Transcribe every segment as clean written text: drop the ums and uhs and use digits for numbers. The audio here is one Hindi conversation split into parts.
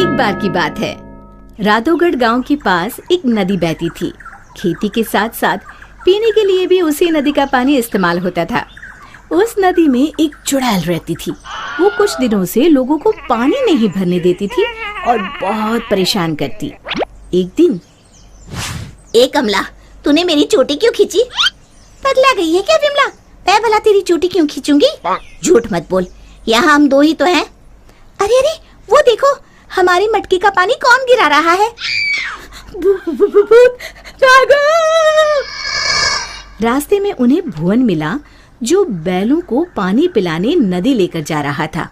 एक बार की बात है, राधोगढ़ गांव के पास एक नदी बहती थी। खेती के साथ साथ पीने के लिए भी उसी नदी का पानी इस्तेमाल होता था। उस नदी में एक चुड़ैल रहती थी। वो कुछ दिनों से लोगों को पानी नहीं भरने देती थी और बहुत परेशान करती। एक दिन, ए कमला, तूने मेरी चोटी क्यों खींची? पगला गई है क्या विमला? मैं भला तेरी चोटी क्यों खींचूंगी? झूठ मत बोल, यहाँ हम दो ही तो हैं। अरे अरे, वो देखो, हमारी मटकी का पानी कौन गिरा रहा है? रास्ते में उन्हें भुवन मिला, जो बैलों को पानी पिलाने नदी लेकर जा रहा था।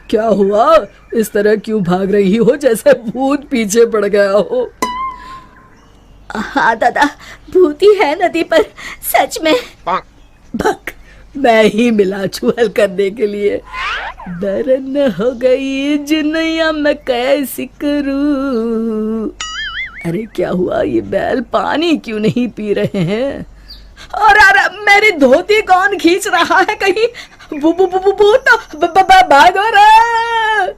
क्या हुआ? इस तरह क्यों भाग रही हो जैसे भूत पीछे पड़ गया हो? हाँ दादा, भूती है नदी पर, सच में। भक, मैं ही मिला चुहल करने के लिए। दरन हो गई जिनैया मैं कैसी करूं। अरे क्या हुआ, ये बैल पानी क्यों नहीं पी रहे हैं? और अरे मेरी धोती कौन खींच रहा है? कहीं भूत भागो रे।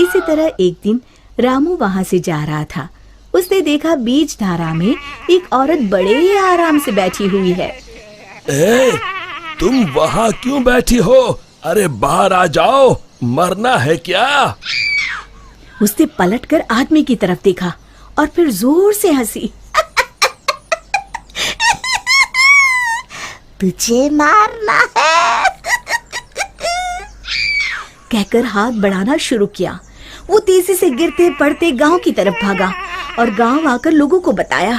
इसी तरह एक दिन रामू वहाँ से जा रहा था। उसने देखा बीच धारा में एक औरत बड़े ही आराम से बैठी हुई है। ए, तुम वहाँ क्यों बैठी हो? अरे बाहर आ जाओ, मरना है क्या? उसने पलटकर आदमी की तरफ देखा और फिर जोर से हंसी। तुझे मारना है कहकर हाथ बढ़ाना शुरू किया। वो तेजी से गिरते पड़ते गांव की तरफ भागा और गांव आकर लोगों को बताया।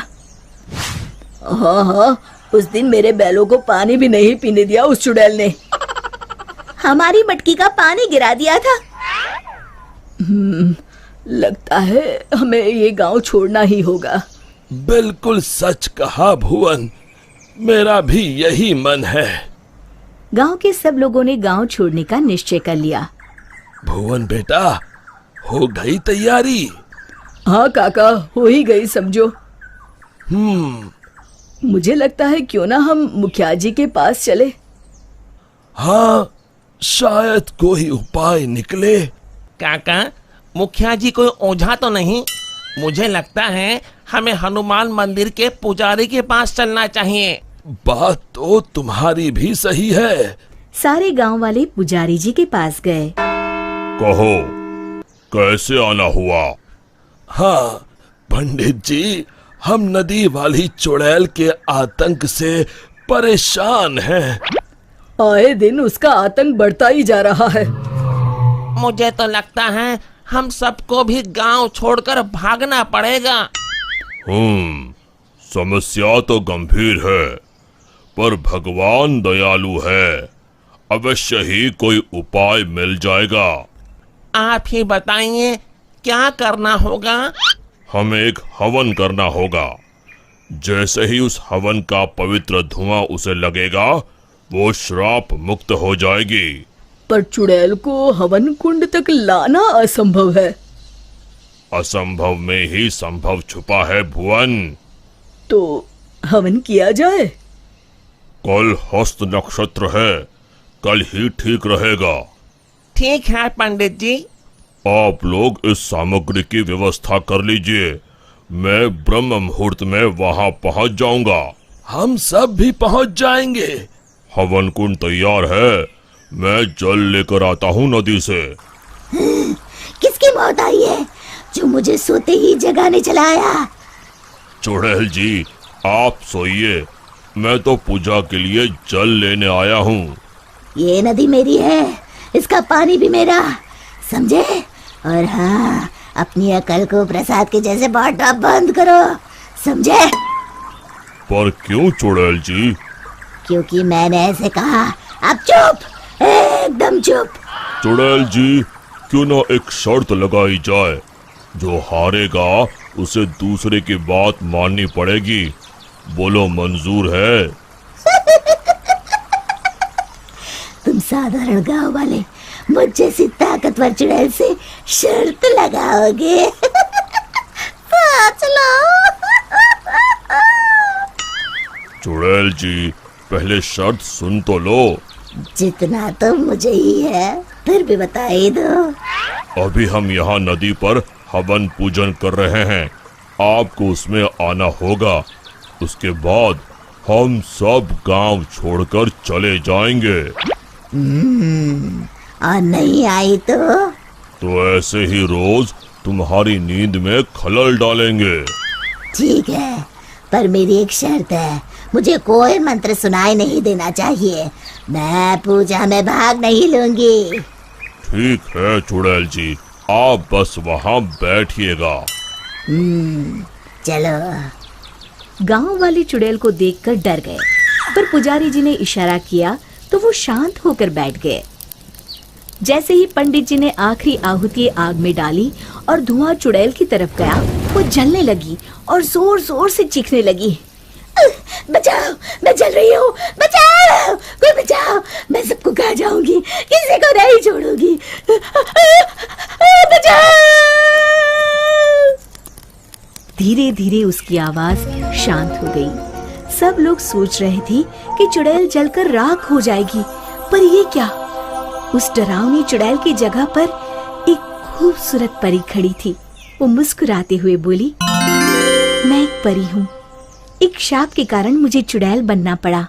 हाँ, उस दिन मेरे बैलों को पानी भी नहीं पीने दिया उस चुड़ैल ने। हमारी मटकी का पानी गिरा दिया था। लगता है हमें ये गांव छोड़ना ही होगा। बिल्कुल सच कहा भुवन, मेरा भी यही मन है। गांव के सब लोगों ने गांव छोड़ने का निश्चय कर लिया। भुवन बेटा, हो गई तैयारी? हाँ काका, हो ही गई समझो। मुझे लगता है क्यों ना हम मुखिया जी के पास चले। हाँ, शायद कोई उपाय निकले। काका, मुखिया जी कोई ओझा तो नहीं? मुझे लगता है हमें हनुमान मंदिर के पुजारी के पास चलना चाहिए। बात तो तुम्हारी भी सही है। सारे गांव वाले पुजारी जी के पास गए। कहो, कैसे आना हुआ? हाँ पंडित जी, हम नदी वाली चुड़ैल के आतंक से परेशान हैं। आए दिन उसका आतंक बढ़ता ही जा रहा है। मुझे तो लगता है हम सबको भी गांव छोड़कर भागना पड़ेगा। समस्या तो गंभीर है, पर भगवान दयालु है। अवश्य ही कोई उपाय मिल जाएगा। आप ही बताइए, क्या करना होगा? हमें एक हवन करना होगा। जैसे ही उस हवन का पवित्र धुआं उसे लगेगा, वो श्राप मुक्त हो जाएगी। पर चुड़ैल को हवन कुंड तक लाना असंभव है। असंभव में ही संभव छुपा है भुवन। तो हवन किया जाए। कल हस्त नक्षत्र है, कल ही ठीक रहेगा। ठीक है पंडित जी। आप लोग इस सामग्री की व्यवस्था कर लीजिए। मैं ब्रह्म मुहूर्त में वहां पहुंच जाऊंगा। हम सब भी पहुंच जाएंगे। हवन कुंड तैयार है, मैं जल लेकर आता हूँ नदी से। किसकी मौत आई है जो मुझे सोते ही जगाने चला आया? चुड़ैल जी, आप सोइए, मैं तो पूजा के लिए जल लेने आया हूँ। ये नदी मेरी है, इसका पानी भी मेरा, समझे? और हाँ, अपनी अकल को प्रसाद के जैसे बांटना बंद करो, समझे? पर क्यों चुड़ैल जी? क्योंकि मैंने ऐसे कहा। अब चुप, एकदम चुप। चुड़ैल जी, क्यों ना एक शर्त लगाई जाए। जो हारेगा उसे दूसरे की बात माननी पड़ेगी। बोलो, मंजूर है? तुम साधारण गांव वाले मुझ जैसी ताकतवर चुड़ैल से शर्त लगाओगे? चलो। चुड़ैल जी, पहले शर्त सुन तो लो। जितना तो मुझे ही है, फिर भी बता ही दो। अभी हम यहाँ नदी पर हवन पूजन कर रहे हैं, आपको उसमें आना होगा। उसके बाद हम सब गांव छोड़कर चले जाएंगे। और नहीं आई तो ऐसे ही रोज तुम्हारी नींद में खलल डालेंगे। ठीक है, पर मेरी एक शर्त है, मुझे कोई मंत्र सुनाई नहीं देना चाहिए। मैं पूजा में भाग नहीं लूंगी। ठीक है चुड़ैल जी, आप बस वहाँ बैठिएगा। चलो। गांव वाले चुड़ैल को देखकर डर गए, पर पुजारी जी ने इशारा किया तो वो शांत होकर बैठ गए। जैसे ही पंडित जी ने आखिरी आहुति आग में डाली और धुआं चुड़ैल की तरफ गया, वो जलने लगी और जोर जोर से चीखने लगी। बचाओ, मैं जल रही हूँ, बचाओ, कोई बचाओ, मैं सबको खा जाऊंगी, किसी को नहीं छोड़ूंगी, बचाओ। धीरे धीरे उसकी आवाज शांत हो गई। सब लोग सोच रहे थे कि चुड़ैल जलकर राख हो जाएगी, पर ये क्या? उस डरावनी चुड़ैल की जगह पर एक खूबसूरत परी खड़ी थी। वो मुस्कुराते हुए बोली, मैं एक परी हूँ। एक शाप के कारण मुझे चुड़ैल बनना पड़ा।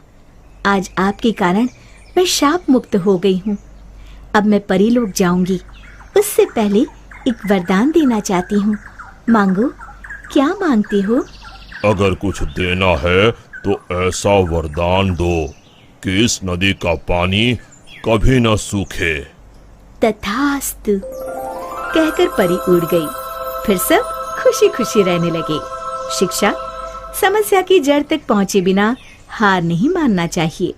आज आपके कारण मैं शाप मुक्त हो गई हूँ। अब मैं परी लोग जाऊंगी। उससे पहले एक वरदान देना चाहती हूँ। मांगो, क्या मांगते हो? अगर कुछ देना है तो ऐसा वरदान दो कि इस नदी का पानी कभी न सूखे। तथास्तु कहकर परी उड़ गई। फिर सब खुशी खुशी रहने लगे। शिक्षा, समस्या की जड़ तक पहुंचे बिना हार नहीं मानना चाहिए।